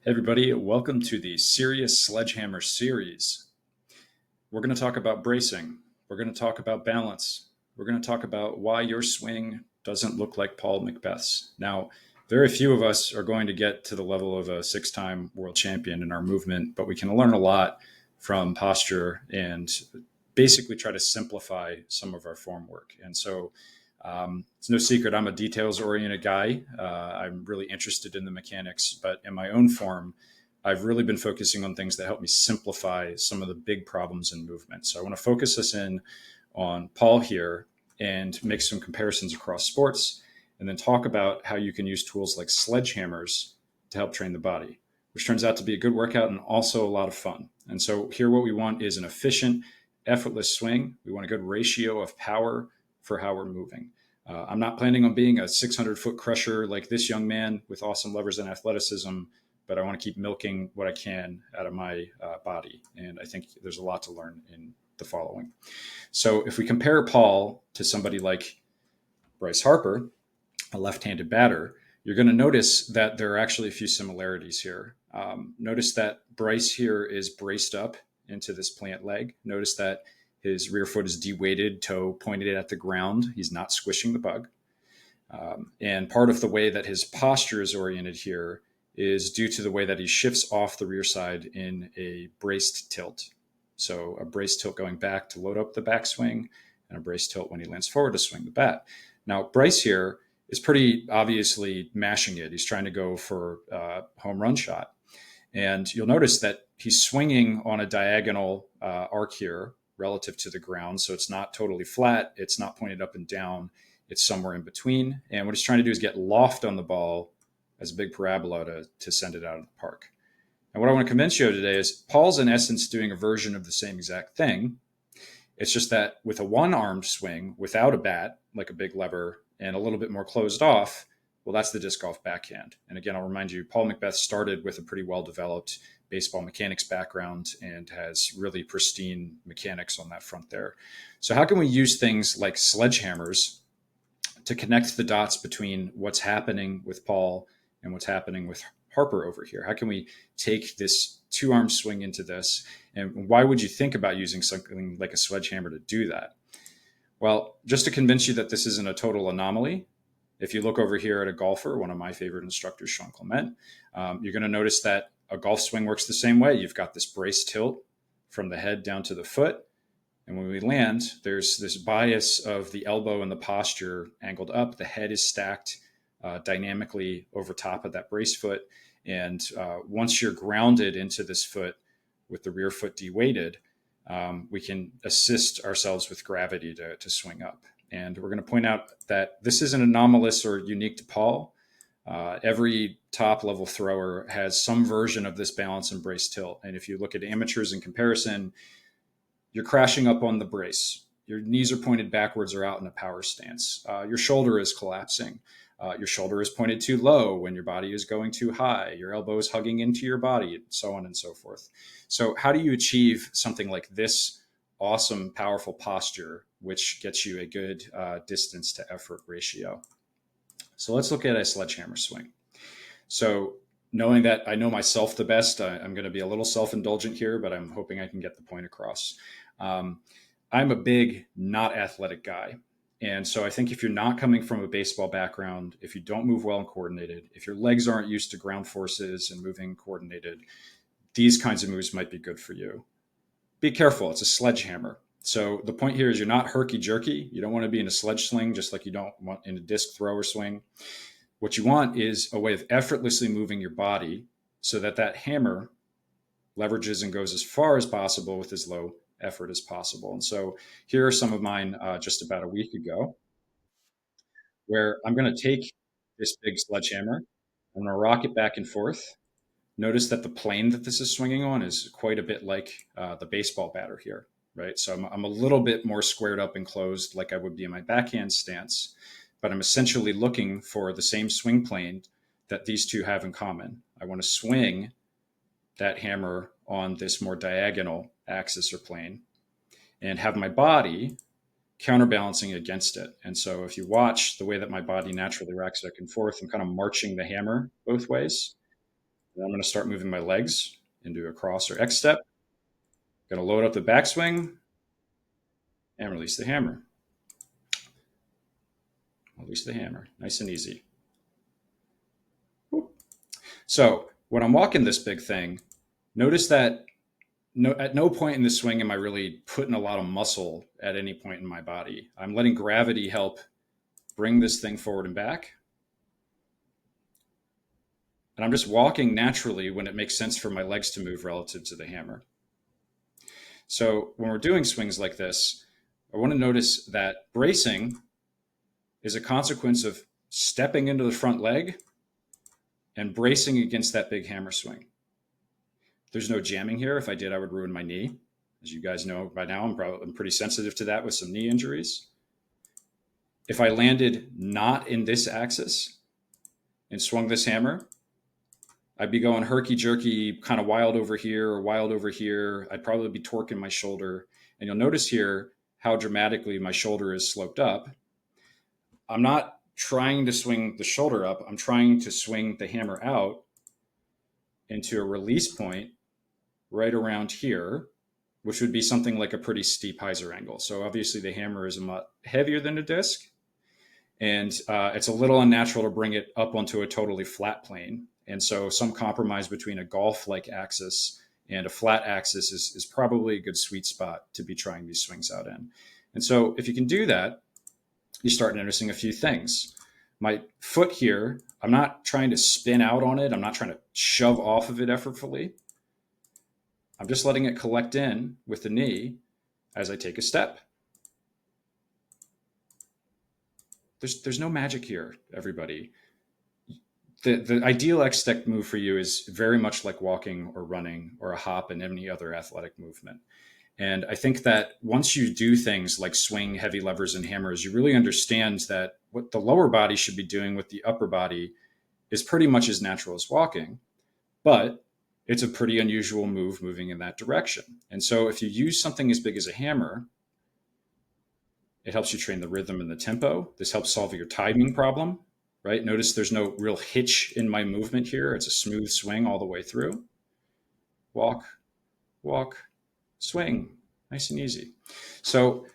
Everybody, welcome to the Serious Sledgehammer series. We're going to talk about bracing. We're going to talk about balance. We're going to talk about why your swing doesn't look like Paul McBeth's. Now, very few of us are going to get to the level of a six-time world champion in our movement, but we can learn a lot from posture and basically try to simplify some of our form work. And so it's no secret I'm a details-oriented guy. I'm really interested in the mechanics, but in my own form, I've really been focusing on things that help me simplify some of the big problems in movement. So I want to focus us in on Paul here and make some comparisons across sports, and then talk about how you can use tools like sledgehammers to help train the body, which turns out to be a good workout and also a lot of fun. And so here what we want is an efficient, effortless swing. We want a good ratio of power for how we're moving. I'm not planning on being a 600-foot crusher like this young man with awesome levers and athleticism, but I want to keep milking what I can out of my body. And I think there's a lot to learn in the following. So if we compare Paul to somebody like Bryce Harper, a left-handed batter, you're going to notice that there are actually a few similarities here. Notice that Bryce here is braced up into this plant leg. Notice that his rear foot is de-weighted, toe pointed at the ground. He's not squishing the bug. And part of the way that his posture is oriented here is due to the way that he shifts off the rear side in a braced tilt. So a braced tilt going back to load up the backswing, and a braced tilt when he lands forward to swing the bat. Now, Bryce here is pretty obviously mashing it. He's trying to go for a home run shot. And you'll notice that he's swinging on a diagonal arc here relative to the ground. So it's not totally flat. It's not pointed up and down. It's somewhere in between. And what he's trying to do is get loft on the ball as a big parabola to send it out of the park. And what I want to convince you of today is Paul's in essence doing a version of the same exact thing. It's just that with a one-armed swing without a bat, like a big lever, and a little bit more closed off, well, that's the disc golf backhand. And again, I'll remind you, Paul McBeth started with a pretty well-developed baseball mechanics background and has really pristine mechanics on that front there. So how can we use things like sledgehammers to connect the dots between what's happening with Paul and what's happening with Harper over here? How can we take this two-arm swing into this? And why would you think about using something like a sledgehammer to do that? Well, just to convince you that this isn't a total anomaly, if you look over here at a golfer, one of my favorite instructors, Sean Clement, you're going to notice that a golf swing works the same way. You've got this brace tilt from the head down to the foot. And when we land, there's this bias of the elbow and the posture angled up. The head is stacked dynamically over top of that brace foot. And once you're grounded into this foot with the rear foot de-weighted, we can assist ourselves with gravity to swing up. And we're going to point out that this isn't anomalous or unique to Paul. Every top level thrower has some version of this balance and brace tilt. And if you look at amateurs in comparison, you're crashing up on the brace. Your knees are pointed backwards or out in a power stance. Your shoulder is collapsing. Your shoulder is pointed too low when your body is going too high. Your elbow is hugging into your body, and so on and so forth. So how do you achieve something like this awesome, powerful posture, which gets you a good distance to effort ratio? So let's look at a sledgehammer swing. So knowing that I know myself the best, I'm going to be a little self-indulgent here, but I'm hoping I can get the point across. I'm a big, not athletic guy. And so I think if you're not coming from a baseball background, if you don't move well and coordinated, if your legs aren't used to ground forces and moving coordinated, these kinds of moves might be good for you. Be careful. It's a sledgehammer. So the point here is you're not herky-jerky. You don't want to be in a sledge sling, just like you don't want in a disc throw or swing. What you want is a way of effortlessly moving your body so that that hammer leverages and goes as far as possible with as low effort as possible. And so here are some of mine just about a week ago, where I'm going to take this big sledgehammer, I'm going to rock it back and forth. Notice that the plane that this is swinging on is quite a bit like the baseball batter here, right? So I'm a little bit more squared up and closed like I would be in my backhand stance, but I'm essentially looking for the same swing plane that these two have in common. I want to swing that hammer on this more diagonal axis or plane and have my body counterbalancing against it. And so if you watch the way that my body naturally rocks back and forth, I'm kind of marching the hammer both ways. And I'm going to start moving my legs into a cross or X step. Going to load up the backswing and release the hammer. Release the hammer. Nice and easy. So when I'm walking this big thing, notice that at no point in the swing am I really putting a lot of muscle at any point in my body. I'm letting gravity help bring this thing forward and back. And I'm just walking naturally when it makes sense for my legs to move relative to the hammer. So when we're doing swings like this, I want to notice that bracing is a consequence of stepping into the front leg and bracing against that big hammer swing. There's no jamming here. If I did, I would ruin my knee. As you guys know by now, I'm pretty sensitive to that with some knee injuries. If I landed not in this axis and swung this hammer, I'd be going herky-jerky, kind of wild over here or wild over here. I'd probably be torquing my shoulder. And you'll notice here how dramatically my shoulder is sloped up. I'm not trying to swing the shoulder up. I'm trying to swing the hammer out into a release point right around here, which would be something like a pretty steep hyzer angle. So obviously the hammer is a lot heavier than a disc. And it's a little unnatural to bring it up onto a totally flat plane. And so some compromise between a golf-like axis and a flat axis is probably a good sweet spot to be trying these swings out in. And so if you can do that, you start noticing a few things. My foot here, I'm not trying to spin out on it. I'm not trying to shove off of it effortfully. I'm just letting it collect in with the knee as I take a step. There's no magic here, everybody. The ideal X step move for you is very much like walking or running or a hop and any other athletic movement. And I think that once you do things like swing heavy levers and hammers, you really understand that what the lower body should be doing with the upper body is pretty much as natural as walking, but it's a pretty unusual move moving in that direction. And so if you use something as big as a hammer, it helps you train the rhythm and the tempo. This helps solve your timing problem, right? Notice there's no real hitch in my movement here. It's a smooth swing all the way through. Walk, walk, swing, nice and easy. So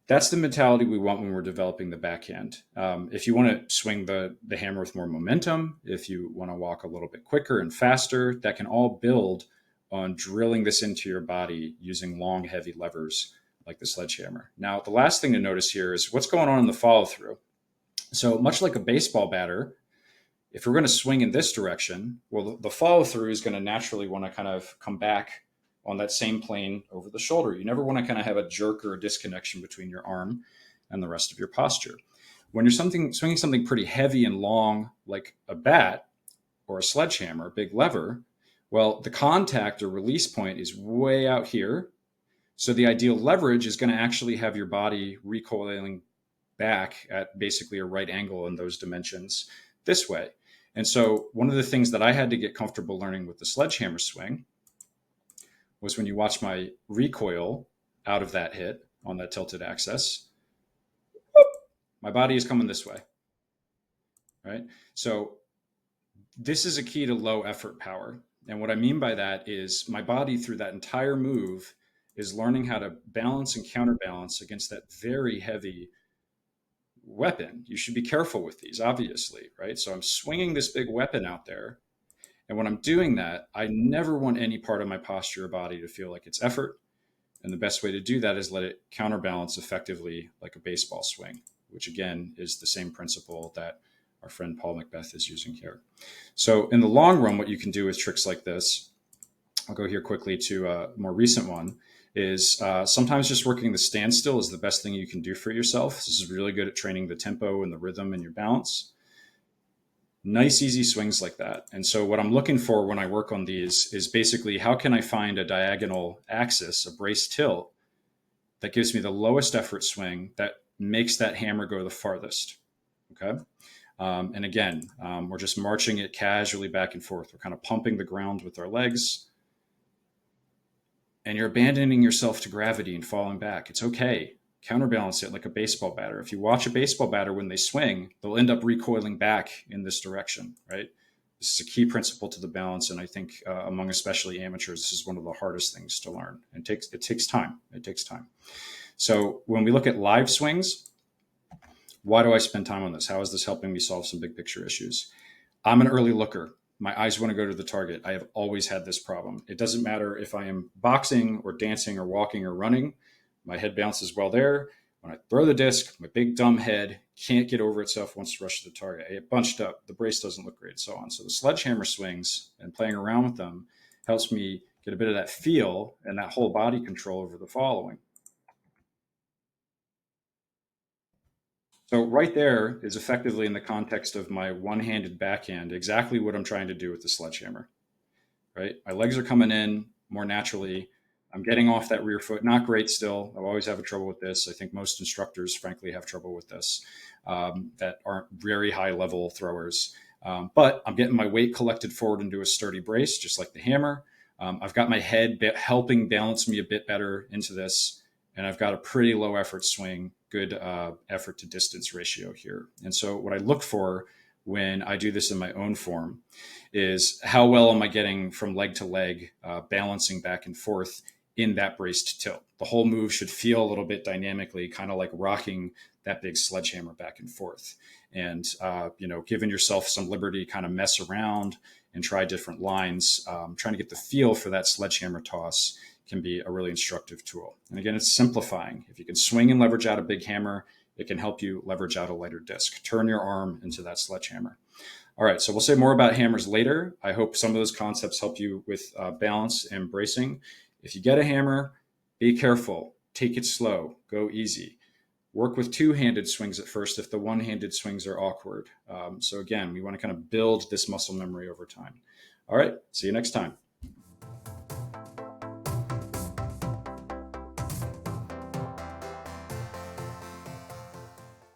that's the mentality we want when we're developing the backhand. If you want to swing the hammer with more momentum, if you want to walk a little bit quicker and faster, that can all build on drilling this into your body using long, heavy levers like the sledgehammer. Now, the last thing to notice here is what's going on in the follow through. So much like a baseball batter, if we're going to swing in this direction, well, the follow through is going to naturally want to kind of come back on that same plane over the shoulder. You never want to kind of have a jerk or a disconnection between your arm and the rest of your posture. When you're swinging something pretty heavy and long, like a bat or a sledgehammer, a big lever, well, the contact or release point is way out here. So the ideal leverage is going to actually have your body recoiling back at basically a right angle in those dimensions this way. And so one of the things that I had to get comfortable learning with the sledgehammer swing was when you watch my recoil out of that hit on that tilted axis, my body is coming this way, right? So this is a key to low effort power. And what I mean by that is my body through that entire move is learning how to balance and counterbalance against that very heavy weapon. You should be careful with these, obviously, right? So I'm swinging this big weapon out there. And when I'm doing that, I never want any part of my posture or body to feel like it's effort. And the best way to do that is let it counterbalance effectively like a baseball swing, which again is the same principle that our friend Paul Macbeth is using here. So in the long run, what you can do with tricks like this, I'll go here quickly to a more recent one, is sometimes just working the standstill is the best thing you can do for yourself. This is really good at training the tempo and the rhythm and your balance. Nice, easy swings like that. And so what I'm looking for when I work on these is basically how can I find a diagonal axis, a brace tilt, that gives me the lowest effort swing that makes that hammer go the farthest, okay? And again, we're just marching it casually back and forth. We're kind of pumping the ground with our legs. And you're abandoning yourself to gravity and falling back. It's okay. Counterbalance it like a baseball batter. If you watch a baseball batter when they swing, they'll end up recoiling back in this direction, right? This is a key principle to the balance, and I think among especially amateurs, this is one of the hardest things to learn. It takes time. It takes time. So when we look at live swings, why do I spend time on this? How is this helping me solve some big picture issues? I'm an early looker. My eyes want to go to the target. I have always had this problem. It doesn't matter if I am boxing or dancing or walking or running. My head bounces well there. When I throw the disc, my big dumb head can't get over itself, wants to rush to the target. I get bunched up. The brace doesn't look great, so on. So the sledgehammer swings and playing around with them helps me get a bit of that feel and that whole body control over the following. So right there is effectively in the context of my one-handed backhand, exactly what I'm trying to do with the sledgehammer, right? My legs are coming in more naturally. I'm getting off that rear foot. Not great still. I always have trouble with this. I think most instructors, frankly, have trouble with this that aren't very high level throwers. But I'm getting my weight collected forward into a sturdy brace, just like the hammer. I've got my head helping balance me a bit better into this. And I've got a pretty low effort swing, good effort to distance ratio here. And so what I look for when I do this in my own form is how well am I getting from leg to leg, balancing back and forth in that braced tilt. The whole move should feel a little bit dynamically, kind of like rocking that big sledgehammer back and forth. And, giving yourself some liberty, kind of mess around and try different lines, trying to get the feel for that sledgehammer toss can be a really instructive tool. And again, it's simplifying. If you can swing and leverage out a big hammer, it can help you leverage out a lighter disc. Turn your arm into that sledgehammer. All right, so we'll say more about hammers later. I hope some of those concepts help you with balance and bracing. If you get a hammer, be careful. Take it slow. Go easy. Work with two-handed swings at first if the one-handed swings are awkward. So again, we want to kind of build this muscle memory over time. All right, see you next time.